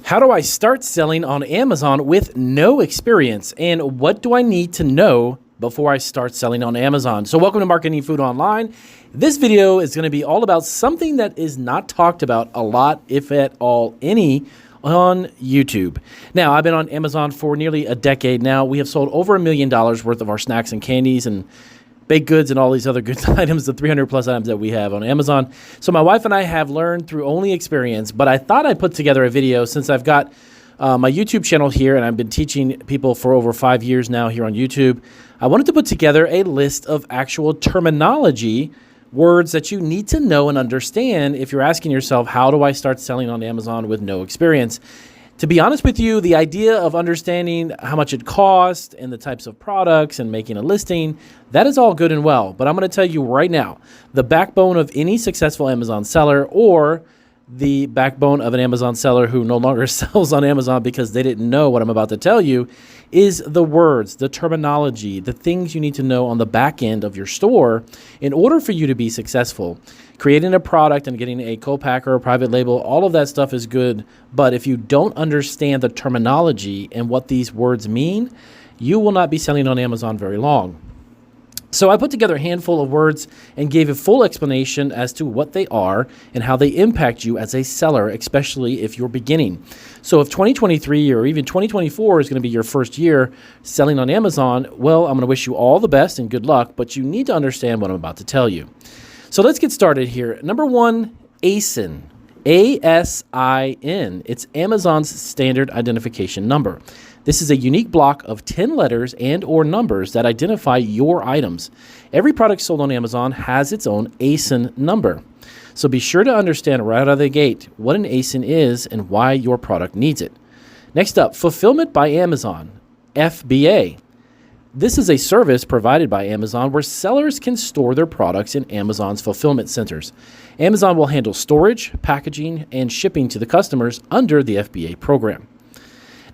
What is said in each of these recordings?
How do I start selling on Amazon with no experience? And what do I need to know before I start selling on Amazon? So welcome to Marketing Food Online. This video is going to be all about something that is not talked about a lot, if at all any, on YouTube. Now, I've been on Amazon for nearly a decade now. We have sold over $1 million worth of our snacks and candies and baked goods and all these other good items, the 300 plus items that we have on Amazon. So my wife and I have learned through only experience, but I thought I'd put together a video since I've got my YouTube channel here and I've been teaching people for over 5 years now here on YouTube. I wanted to put together a list of actual terminology, words that you need to know and understand if you're asking yourself, how do I start selling on Amazon with no experience? To be honest with you, the idea of understanding how much it costs and the types of products and making a listing, that is all good and well. But I'm going to tell you right now, the backbone of any successful Amazon seller or the backbone of an Amazon seller who no longer sells on Amazon because they didn't know what I'm about to tell you is the words, the terminology, the things you need to know on the back end of your store in order for you to be successful. Creating a product and getting a co-packer or private label, all of that stuff is good. But if you don't understand the terminology and what these words mean, you will not be selling on Amazon very long. So I put together a handful of words and gave a full explanation as to what they are and how they impact you as a seller, especially if you're beginning. So if 2023 or even 2024 is going to be your first year selling on Amazon, well, I'm going to wish you all the best and good luck, but you need to understand what I'm about to tell you. So let's get started here. Number one, ASIN. ASIN. It's Amazon's standard identification number. This is a unique block of 10 letters and or numbers that identify your items. Every product sold on Amazon has its own ASIN number. So be sure to understand right out of the gate what an ASIN is and why your product needs it. Next up, Fulfillment by Amazon, FBA. This is a service provided by Amazon where sellers can store their products in Amazon's fulfillment centers. Amazon will handle storage, packaging, and shipping to the customers under the FBA program.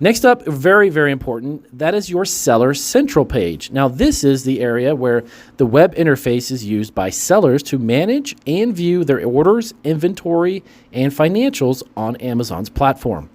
Next up, very, very important, that is your Seller Central page. Now, this is the area where the web interface is used by sellers to manage and view their orders, inventory, and financials on Amazon's platform.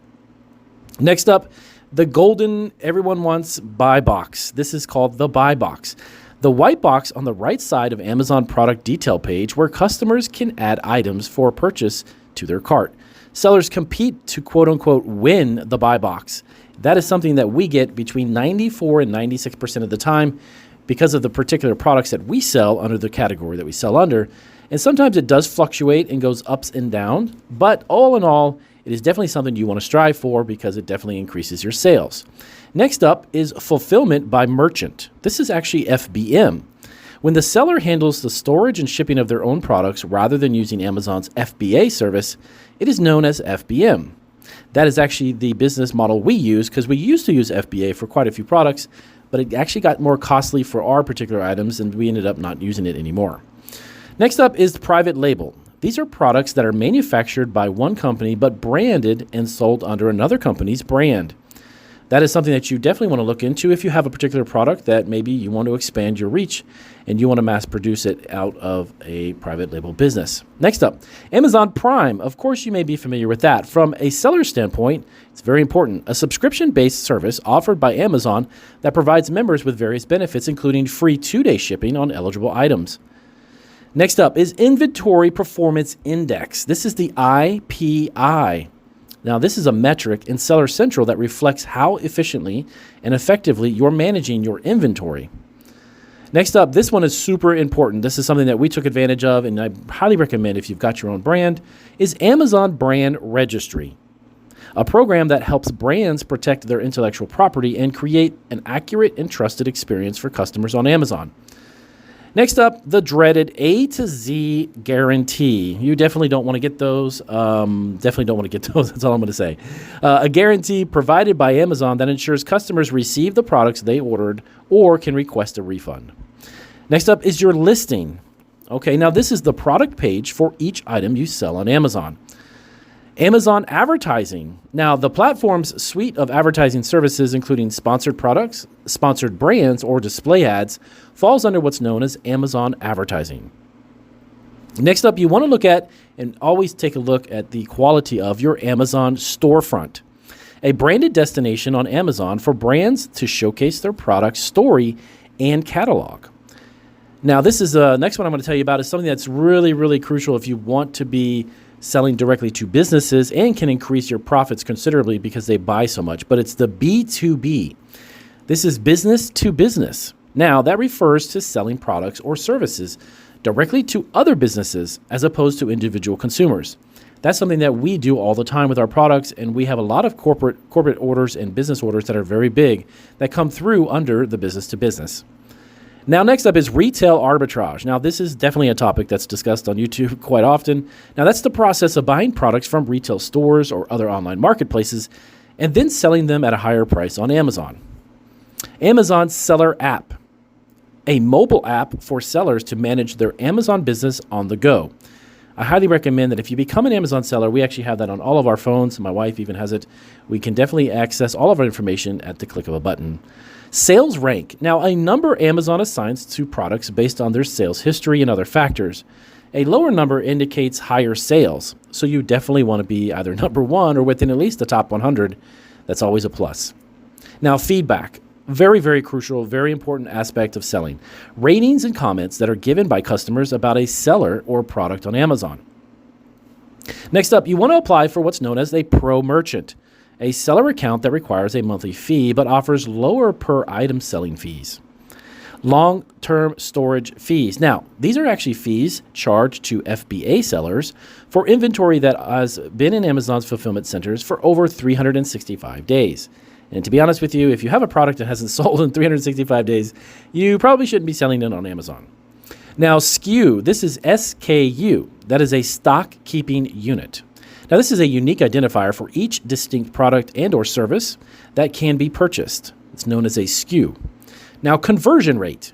Next up, the golden everyone wants buy box. This is called the buy box. The white box on the right side of Amazon product detail page where customers can add items for purchase to their cart. Sellers compete to quote-unquote win the buy box. That is something that we get between 94 and 96% of the time because of the particular products that we sell under the category that we sell under. And sometimes it does fluctuate and goes ups and down, but all in all, it is definitely something you want to strive for because it definitely increases your sales. Next up is Fulfillment by Merchant. This is actually FBM. When the seller handles the storage and shipping of their own products rather than using Amazon's FBA service, it is known as FBM. That is actually the business model we use because we used to use FBA for quite a few products, but it actually got more costly for our particular items and we ended up not using it anymore. Next up is private label. These are products that are manufactured by one company but branded and sold under another company's brand. That is something that you definitely want to look into if you have a particular product that maybe you want to expand your reach and you want to mass produce it out of a private label business. Next up, Amazon Prime. Of course, you may be familiar with that. From a seller standpoint, it's very important. A subscription-based service offered by Amazon that provides members with various benefits, including free 2-day shipping on eligible items. Next up is Inventory Performance Index. This is the IPI. Now, this is a metric in Seller Central that reflects how efficiently and effectively you're managing your inventory. Next up, this one is super important. This is something that we took advantage of, and I highly recommend if you've got your own brand, is Amazon Brand Registry, a program that helps brands protect their intellectual property and create an accurate and trusted experience for customers on Amazon. Next up, the dreaded A to Z guarantee. You definitely don't want to get those. That's all I'm going to say. A guarantee provided by Amazon that ensures customers receive the products they ordered or can request a refund. Next up is your listing. Okay, now this is the product page for each item you sell on Amazon. Amazon Advertising. Now, the platform's suite of advertising services, including sponsored products, sponsored brands, or display ads, falls under what's known as Amazon Advertising. Next up, you want to look at and always take a look at the quality of your Amazon storefront. A branded destination on Amazon for brands to showcase their product story and catalog. Now, this is the next one I'm going to tell you about is something that's really, really crucial if you want to be selling directly to businesses and can increase your profits considerably because they buy so much. But it's the B2B. This is business to business. Now, that refers to selling products or services directly to other businesses as opposed to individual consumers. That's something that we do all the time with our products, and we have a lot of corporate orders and business orders that are very big that come through under the business to business. Now, next up is retail arbitrage. Now, this is definitely a topic that's discussed on YouTube quite often. Now, that's the process of buying products from retail stores or other online marketplaces and then selling them at a higher price on Amazon. Amazon Seller App, a mobile app for sellers to manage their Amazon business on the go. I highly recommend that if you become an Amazon seller, we actually have that on all of our phones. My wife even has it. We can definitely access all of our information at the click of a button. Sales rank. Now, a number Amazon assigns to products based on their sales history and other factors. A lower number indicates higher sales, so you definitely want to be either number one or within at least the top 100. That's always a plus. Now, feedback. Very, very crucial, very important aspect of selling. Ratings and comments that are given by customers about a seller or product on Amazon. Next up, you want to apply for what's known as a pro merchant, a seller account that requires a monthly fee but offers lower per item selling fees. Long-term storage fees. Now, these are actually fees charged to FBA sellers for inventory that has been in Amazon's fulfillment centers for over 365 days. And to be honest with you, if you have a product that hasn't sold in 365 days, you probably shouldn't be selling it on Amazon. Now, SKU, this is SKU. That is a stock keeping unit. Now, this is a unique identifier for each distinct product and or service that can be purchased. It's known as a SKU. Now, conversion rate,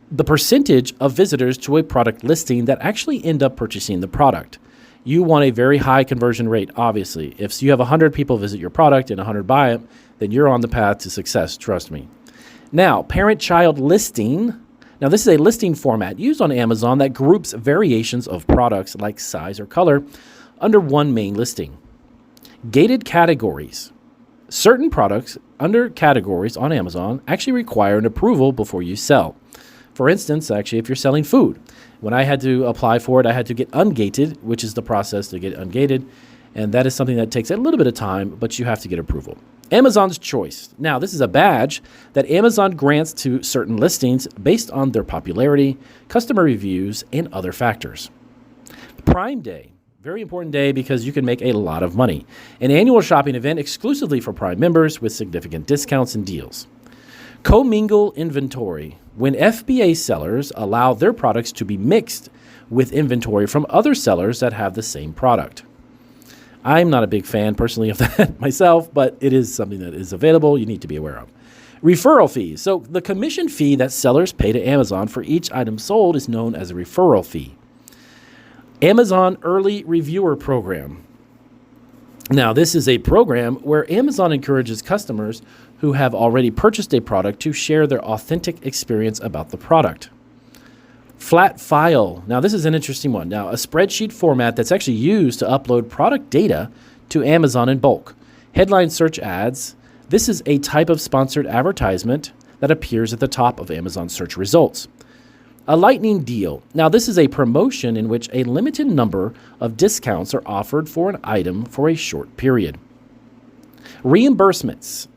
the percentage of visitors to a product listing that actually end up purchasing the product. You want a very high conversion rate, obviously. If you have 100 people visit your product and 100 buy it, then you're on the path to success, trust me. Now, parent-child listing. Now, this is a listing format used on Amazon that groups variations of products like size or color under one main listing. Gated categories. Certain products under categories on Amazon actually require an approval before you sell. For instance, actually, if you're selling food, when I had to apply for it, I had to get ungated, which is the process to get ungated. And that is something that takes a little bit of time, but you have to get approval. Amazon's choice. Now, this is a badge that Amazon grants to certain listings based on their popularity, customer reviews, and other factors. Prime Day. Very important day because you can make a lot of money. An annual shopping event exclusively for Prime members with significant discounts and deals. Comingle inventory. When FBA sellers allow their products to be mixed with inventory from other sellers that have the same product. I'm not a big fan personally of that myself, but it is something that is available you need to be aware of. Referral fees. So the commission fee that sellers pay to Amazon for each item sold is known as a referral fee. Amazon Early Reviewer Program. Now, this is a program where Amazon encourages customers who have already purchased a product to share their authentic experience about the product. Flat file. Now, this is an interesting one. Now, a spreadsheet format that's actually used to upload product data to Amazon in bulk. Headline search ads. This is a type of sponsored advertisement that appears at the top of Amazon search results. A lightning deal. Now, this is a promotion in which a limited number of discounts are offered for an item for a short period. Reimbursements.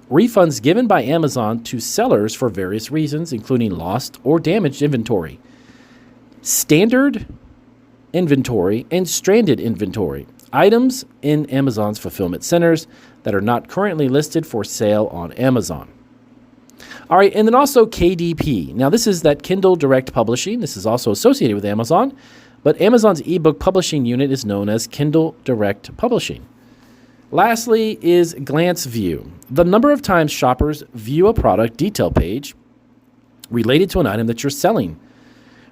Refunds given by Amazon to sellers for various reasons, including lost or damaged inventory. Standard inventory and stranded inventory. Items in Amazon's fulfillment centers that are not currently listed for sale on Amazon. All right, and then also KDP. Now, this is that Kindle Direct Publishing. This is also associated with Amazon, but Amazon's ebook publishing unit is known as Kindle Direct Publishing. Lastly is glance view. The number of times shoppers view a product detail page related to an item that you're selling.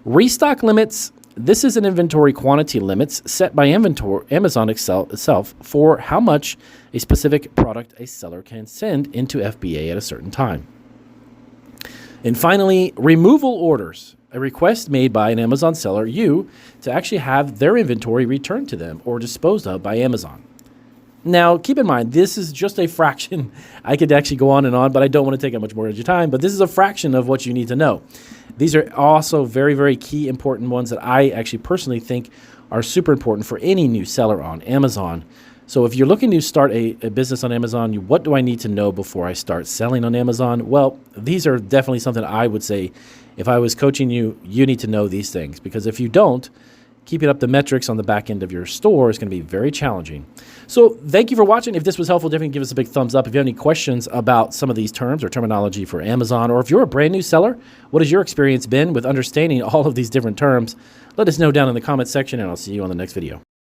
Restock limits. This is an inventory quantity limits set by Amazon itself for how much a specific product a seller can send into FBA at a certain time. And finally, removal orders, a request made by an Amazon seller, to actually have their inventory returned to them or disposed of by Amazon. Now, keep in mind, this is just a fraction. I could actually go on and on, but I don't want to take up much more of your time. But this is a fraction of what you need to know. These are also very, very key important ones that I actually personally think are super important for any new seller on Amazon. So if you're looking to start a business on Amazon, what do I need to know before I start selling on Amazon? Well, these are definitely something I would say if I was coaching you, you need to know these things. Because if you don't, keeping up the metrics on the back end of your store is going to be very challenging. So thank you for watching. If this was helpful, definitely give us a big thumbs up. If you have any questions about some of these terms or terminology for Amazon, or if you're a brand new seller, what has your experience been with understanding all of these different terms? Let us know down in the comments section, and I'll see you on the next video.